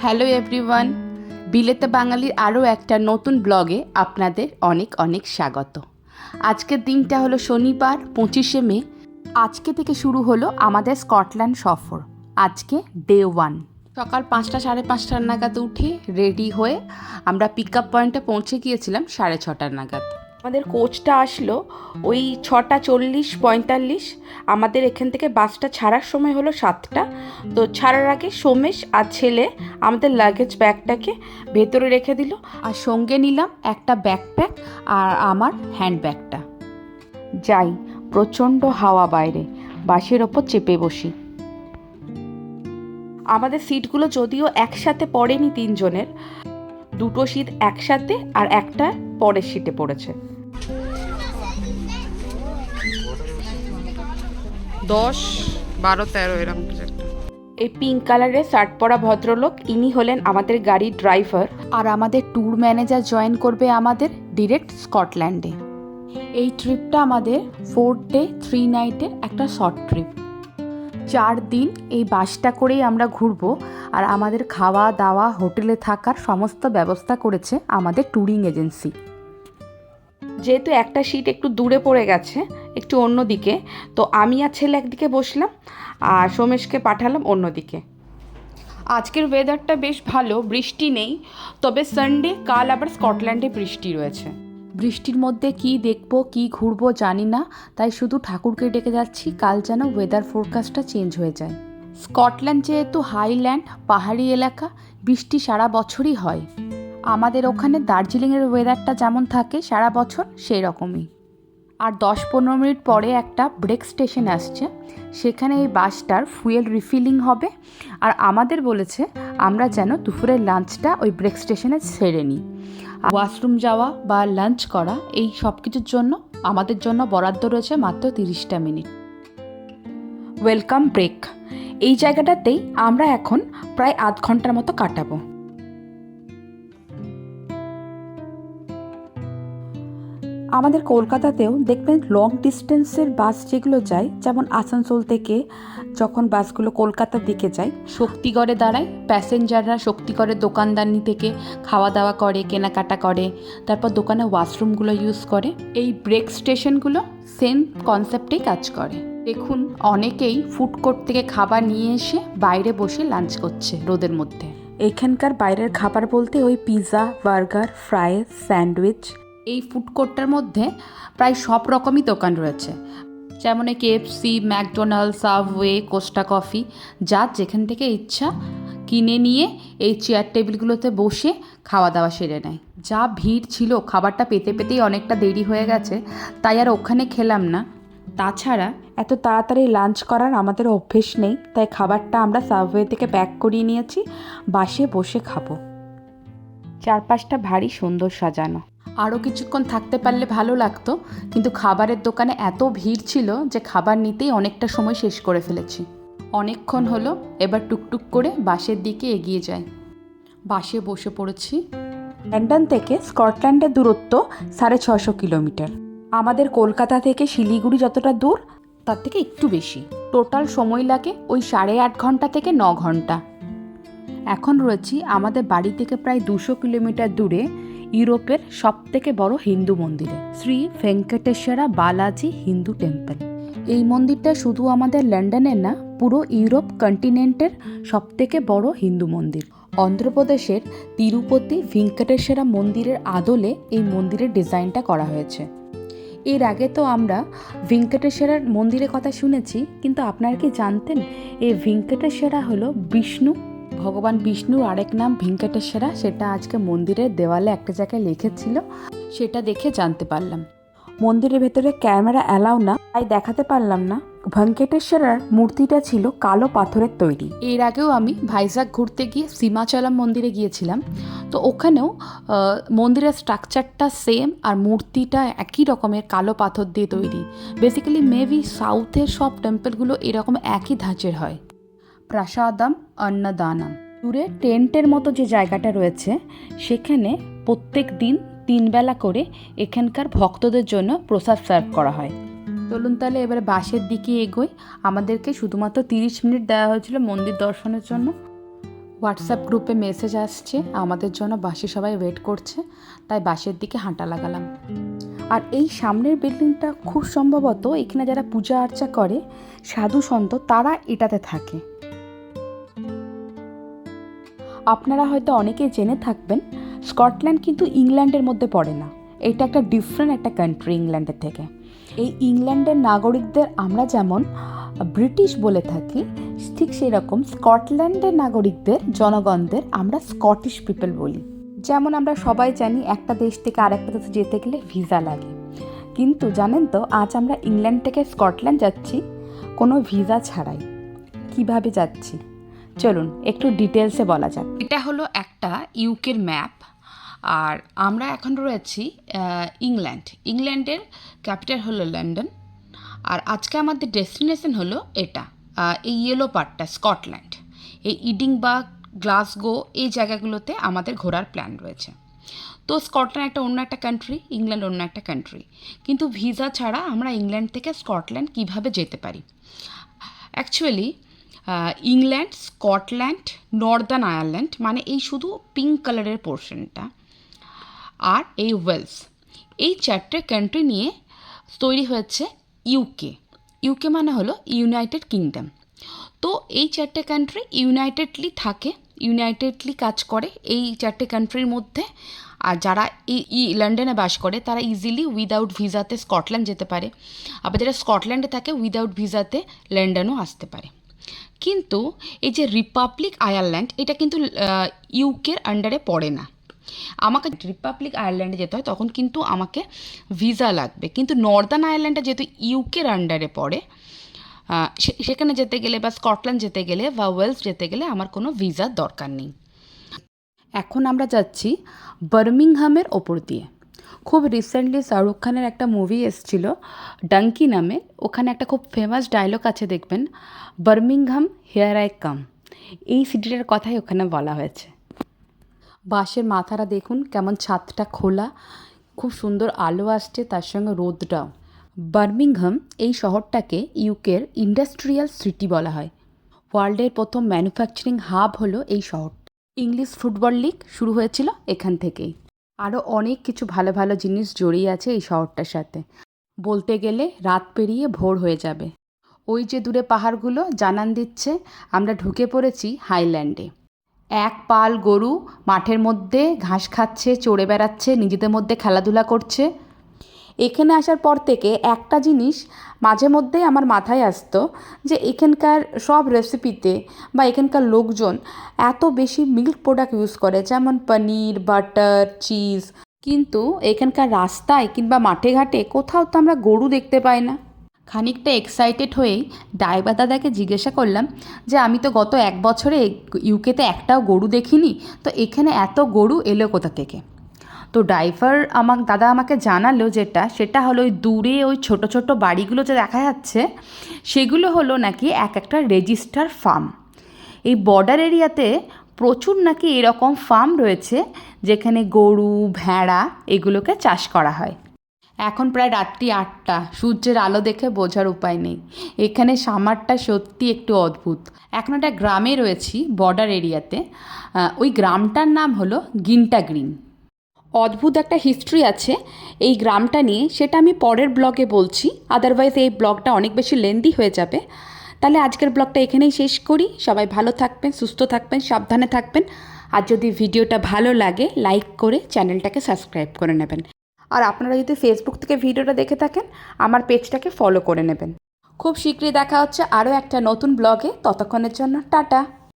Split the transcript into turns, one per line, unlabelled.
Hello everyone, বিলেতে বাঙালির আরও একটা নতুন ব্লগে আপনাদের অনেক অনেক স্বাগত। আজকের দিনটা হলো শনিবার 25শে মে। আজকে থেকে শুরু হলো আমাদের স্কটল্যান্ড সফর। আজকে ডে 1। সকাল 5টা সাড়ে 5টার নাগাদ উঠে রেডি হয়ে আমরা পিক আপ পয়েন্টে পৌঁছে গিয়েছিলাম 6:30 নাগাদ। আমাদের কোচটা আসলো ওই 6:40-45। আমাদের এখান থেকে বাসটা ছাড়ার সময় হলো 7টা। তো ছাড়ার আগে সোমেশ আর ছেলে আমাদের লাগেজ ব্যাগটাকে ভেতরে রেখে দিল, আর সঙ্গে নিলাম একটা ব্যাকপ্যাক আর আমার হ্যান্ডব্যাগটা। যাই, প্রচণ্ড হাওয়া বাইরে, বাসের ওপর চেপে বসি। আমাদের সিটগুলো যদিও একসাথে পড়েনি তিনজনের, দুটো সিট একসাথে আর একটা পরের সিটে পড়েছে।
10, 12, 13 এরকম কিছু একটা।
এই পিঙ্ক কালারের শার্ট পরা ভদ্রলোক, ইনি হলেন আমাদের গাড়ির ড্রাইভার, আর আমাদের ট্যুর ম্যানেজার জয়েন করবে আমাদের ডিরেক্ট স্কটল্যান্ডে। এই ট্রিপটা আমাদের 4 ডে 3 নাইটের একটা শর্ট ট্রিপ। 4 দিন এই বাসটা করেই আমরা ঘুরবো, আর আমাদের খাওয়া দাওয়া হোটেলে থাকার সমস্ত ব্যবস্থা করেছে আমাদের ট্যুরিং এজেন্সি। যেহেতু একটা সিট একটু দূরে পড়ে গেছে, একটু অন্যদিকে, তো আমি আর ছেলে একদিকে বসলাম আর সোমেশকে পাঠালাম অন্যদিকে। আজকের ওয়েদারটা বেশ ভালো, বৃষ্টি নেই, তবে সানডে কাল আবার স্কটল্যান্ডে বৃষ্টি রয়েছে। বৃষ্টির মধ্যে কি দেখবো কি ঘুরবো জানি না, তাই শুধু ঠাকুরকে ডেকে যাচ্ছি কাল যেন ওয়েদার ফোরকাস্টটা চেঞ্জ হয়ে যায়। স্কটল্যান্ড যেহেতু হাইল্যান্ড, পাহাড়ি এলাকা, বৃষ্টি সারা বছরই হয়। আমাদের ওখানে দার্জিলিংয়ের ওয়েদারটা যেমন থাকে সারা বছর, সেই রকমই। আর 10-15 মিনিট পরে একটা ব্রেক স্টেশন আসছে, সেখানে এই বাসটার ফুয়েল রিফিলিং হবে, আর আমাদের বলেছে আমরা যেন দুপুরের লাঞ্চটা ওই ব্রেক স্টেশনে সেরে নিই। ওয়াশরুম যাওয়া বা লাঞ্চ করা এই সব কিছুর জন্য আমাদের জন্য বরাদ্দ রয়েছে মাত্র 30টা মিনিট। ওয়েলকাম ব্রেক, এই জায়গাটাতেই আমরা এখন প্রায় আধ ঘন্টার মতো কাটাবো। আমাদের কলকাতাতেও দেখবেন লং ডিস্টেন্সের বাস যেগুলো যায়, যেমন আসানসোল থেকে যখন বাসগুলো কলকাতার দিকে যায়, শক্তিগড়ে দাঁড়ায়, প্যাসেঞ্জাররা শক্তিগড়ের দোকানদানি থেকে খাওয়া দাওয়া করে, কেনাকাটা করে, তারপর দোকানে ওয়াশরুমগুলো ইউজ করে। এই ব্রেক স্টেশনগুলো সেম কনসেপ্টেই কাজ করে। দেখুন, অনেকেই ফুড কোর্ট থেকে খাবার নিয়ে এসে বাইরে বসে লাঞ্চ করছে রোদের মধ্যে। এখানকার বাইরের খাবার বলতে ওই পিৎজা, বার্গার, ফ্রাইস, স্যান্ডউইচ। এই ফুড কোর্টটার মধ্যে প্রায় সব রকমই দোকান রয়েছে, যেমন KFC, McDonald's, subway, Costa coffee. যার যেখান থেকে ইচ্ছা কিনে নিয়ে এই চেয়ার টেবিলগুলোতে বসে খাওয়া দাওয়া সেরে নেয়। যা ভিড় ছিল, খাবারটা পেতে পেতেই অনেকটা দেরি হয়ে গেছে, তাই আর ওখানে খেলাম না। তাছাড়া এত তাড়াতাড়ি লাঞ্চ করার আমাদের অভ্যেস নেই, তাই খাবারটা আমরা সাবওয়ে থেকে প্যাক করিয়ে নিয়েছি, বাসে বসে খাবো। চারপাশটা ভারী সুন্দর সাজানো। আরও কিছুক্ষণ থাকতে পারলে ভালো লাগতো, কিন্তু খাবারের দোকানে এত ভিড় ছিল যে খাবার নিতেই অনেকটা সময় শেষ করে ফেলেছি। অনেকক্ষণ হলো, এবার টুকটুক করে বাসের দিকে এগিয়ে যাই। বাসে বসে পড়েছি। লন্ডন থেকে স্কটল্যান্ডের দূরত্ব 650 কিলোমিটার। আমাদের কলকাতা থেকে শিলিগুড়ি যতটা দূর, তার থেকে একটু বেশি। টোটাল সময় লাগে ওই 8.5 ঘন্টা থেকে 9 ঘন্টা। এখন রয়েছি আমাদের বাড়ি থেকে প্রায় 200 কিলোমিটার দূরে ইউরোপের সবথেকে বড় হিন্দু মন্দিরে, শ্রী ভেঙ্কটেশ্বরা বালাজি হিন্দু টেম্পল। এই মন্দিরটা শুধু আমাদের লন্ডনের না, পুরো ইউরোপ কন্টিনেন্টের সবথেকে বড় হিন্দু মন্দির। অন্ধ্রপ্রদেশের তিরুপতি ভেঙ্কটেশ্বরা মন্দিরের আদলে এই মন্দিরের ডিজাইনটা করা হয়েছে। এর আগে তো আমরা ভেঙ্কটেশ্বরার মন্দিরের কথা শুনেছি, কিন্তু আপনারা কি জানতেন এই ভেঙ্কটেশ্বরা হলো বিষ্ণু, ভগবান বিষ্ণুর আরেক নাম ভেঙ্কটেশ্বরা। সেটা আজকে মন্দিরের দেওয়ালে একটা জায়গায় লিখেছিল, সেটা দেখে জানতে পারলাম। মন্দিরের ভেতরে ক্যামেরা অ্যালাউ না, তাই দেখাতে পারলাম না। ভেঙ্কটেশ্বরার মূর্তিটা ছিল কালো পাথরের তৈরি। এর আগেও আমি ভাইজাগ ঘুরতে গিয়ে সীমাচলম মন্দিরে গিয়েছিলাম, তো ওখানেও মন্দিরের স্ট্রাকচারটা সেম, আর মূর্তিটা একই রকমের কালো পাথর দিয়ে তৈরি। বেসিক্যালি মেবি সাউথের সব টেম্পলগুলো এরকম একই ধাঁচের হয়। প্রাসাদম অন্নদানম। দূরে টেন্টের মতো যে জায়গাটা রয়েছে, সেখানে প্রত্যেক দিন 3 বেলা করে এখানকার ভক্তদের জন্য প্রসাদ সার্ভ করা হয়। চলুন তাহলে এবারে বাসের দিকে এগোই। আমাদেরকে শুধুমাত্র 30 মিনিট দেওয়া হয়েছিল মন্দির দর্শনের জন্য। হোয়াটসঅ্যাপ গ্রুপে মেসেজ আসছে আমাদের জন্য, বাসে সবাই ওয়েট করছে, তাই বাসের দিকে হাঁটা লাগালাম। আর এই সামনের বিল্ডিংটা খুব সম্ভবত এখানে যারা পূজা আর্চা করে সাধু সন্ত তারা এটাতে থাকে। আপনারা হয়তো অনেকেই জেনে থাকবেন স্কটল্যান্ড কিন্তু ইংল্যান্ডের মধ্যে পড়ে না, এটা একটা ডিফারেন্ট একটা কান্ট্রি ইংল্যান্ডের থেকে। এই ইংল্যান্ডের নাগরিকদের আমরা যেমন ব্রিটিশ বলে থাকি, ঠিক সেই রকম স্কটল্যান্ডের নাগরিকদের জনগণদের আমরা স্কটিশ পিপল বলি। যেমন আমরা সবাই জানি একটা দেশ থেকে আরেকটা দেশে যেতে গেলে ভিসা লাগে, কিন্তু জানেন তো আজ আমরা ইংল্যান্ড থেকে স্কটল্যান্ড যাচ্ছি কোনো ভিসা ছাড়াই। কিভাবে যাচ্ছি চলুন একটু ডিটেলসে বলা যাক। এটা হলো একটা ইউকের ম্যাপ, আর আমরা এখন রয়েছি ইংল্যান্ডের ক্যাপিটাল হলো লন্ডন। আর আজকে আমাদের ডেস্টিনেশন হলো এটা, এই ইয়েলো পার্টটা স্কটল্যান্ড, এই ইডিনবার্গ, গ্লাসগো, এই জায়গাগুলোতে আমাদের ঘোরার প্ল্যান রয়েছে। তো স্কটল্যান্ড একটা অন্য একটা কান্ট্রি, ইংল্যান্ড অন্য একটা কান্ট্রি, কিন্তু ভিসা ছাড়া আমরা ইংল্যান্ড থেকে স্কটল্যান্ড কিভাবে যেতে পারি? Actually England, Scotland, Northern Ireland মানে এই শুধু পিঙ্ক কালারের পোর্শনটা, আর এই ওয়েলস, এই চারটে কান্ট্রি নিয়ে তৈরি হয়েছে ইউকে। ইউকে মানে হলো ইউনাইটেড কিংডম। তো এই চারটে কান্ট্রি ইউনাইটেডলি থাকে, ইউনাইটেডলি কাজ করে এই চারটে কান্ট্রির মধ্যে। আর যারা এই লন্ডনে বাস করে তারা ইজিলি উইদাউট ভিসাতে স্কটল্যান্ড যেতে পারে, আবার যারা স্কটল্যান্ডে থাকে উইদাউট ভিসাতে লন্ডনও আসতে পারে। কিন্তু এই যে রিপাবলিক আয়ারল্যান্ড, এটা কিন্তু ইউকের আন্ডারে পড়ে না। আমাকে রিপাবলিক আয়ারল্যান্ডে যেতে হয় তখন কিন্তু আমাকে ভিসা লাগবে, কিন্তু নর্দার্ন আয়ারল্যান্ডে যেহেতু ইউকের আন্ডারে পড়ে, সেখানে যেতে গেলে বা স্কটল্যান্ড যেতে গেলে বা ওয়েলস যেতে গেলে আমার কোনো ভিসার দরকার নেই। এখন আমরা যাচ্ছি বার্মিংহামের ওপর দিয়ে। খুব রিসেন্টলি শাহরুখ খানের একটা মুভি এসেছিল ডাঙ্কি নামে, ওখানে একটা খুব ফেমাস ডায়লগ আছে দেখবেন, বার্মিংহাম হিয়ার আই কাম। এই সিটিটার কথাই ওখানে বলা হয়েছে। বাসের মাথাটা দেখুন কেমন, ছাদটা খোলা, খুব সুন্দর আলো আসছে, তার সঙ্গে রোদটাও। বার্মিংহাম এই শহরটাকে ইউকের ইন্ডাস্ট্রিয়াল সিটি বলা হয়। ওয়ার্ল্ডের প্রথম ম্যানুফ্যাকচারিং হাব হলো এই শহর। ইংলিশ ফুটবল লিগ শুরু হয়েছিল এখান থেকেই। আরও অনেক কিছু ভালো ভালো জিনিস জড়িয়ে আছে এই শহরটার সাথে। বলতে গেলে রাত পেরিয়ে ভোর হয়ে যাবে। ওই যে দূরে পাহাড়গুলো জানান দিচ্ছে আমরা ঢুকে পড়েছি হাইল্যান্ডে। এক পাল গরু মাঠের মধ্যে ঘাস খাচ্ছে, চড়ে বেড়াচ্ছে, নিজেদের মধ্যে খেলাধুলা করছে। এখানে আসার পর থেকে একটা জিনিস মাঝে মধ্যেই আমার মাথায় আসতো, যে এখানকার সব রেসিপিতে বা এখানকার লোকজন এত বেশি মিল্ক প্রোডাক্ট ইউজ করে, যেমন পনির, বাটার, চিজ, কিন্তু এখানকার রাস্তায় কিংবা মাঠে ঘাটে কোথাও তো আমরা গরু দেখতে পাই না। খানিকটা এক্সাইটেড হয়েই ড্রাইভার দাদাকে জিজ্ঞাসা করলাম যে আমি তো গত 1 বছরে ইউকেতে একটাও গরু দেখিনি, তো এখানে এত গরু এলো কোথা থেকে? তো ড্রাইভার দাদা আমাকে জানালো সেটা হলো ওই দূরে ওই ছোট ছোট বাড়িগুলো যে দেখা যাচ্ছে সেগুলো হলো নাকি একটা রেজিস্টার ফার্ম। এই বর্ডার এরিয়াতে প্রচুর নাকি এরকম ফার্ম রয়েছে যেখানে গরু, ভেড়া এগুলোকে চাষ করা হয়। এখন প্রায় রাত্রি 8টা, সূর্যের আলো দেখে বোঝার উপায় নেই। এখানে সামারটা সত্যি একটু অদ্ভুত। এখন একটা গ্রামে রয়েছি বর্ডার এরিয়াতে, ওই গ্রামটার নাম হলো গিন্টা গ্রিন। অদ্ভুত একটা হিস্ট্রি আছে এই গ্রামটা নিয়ে, সেটা আমি পরের ব্লগে বলছি, আদারওয়াইজ এই ব্লগটা অনেক বেশি লেন্দি হয়ে যাবে। তাহলে আজকের ব্লগটা এখানেই শেষ করি। সবাই ভালো থাকবেন, সুস্থ থাকবেন, সাবধানে থাকবেন। আর যদি ভিডিওটা ভালো লাগে লাইক করে চ্যানেলটাকে সাবস্ক্রাইব করে নেবেন। আর আপনারা যদি ফেসবুক থেকে ভিডিওটা দেখে থাকেন আমার পেজটাকে ফলো করে নেবেন। খুব শীঘ্রই দেখা হচ্ছে আরও একটা নতুন ব্লগে, ততক্ষণের জন্য টাটা।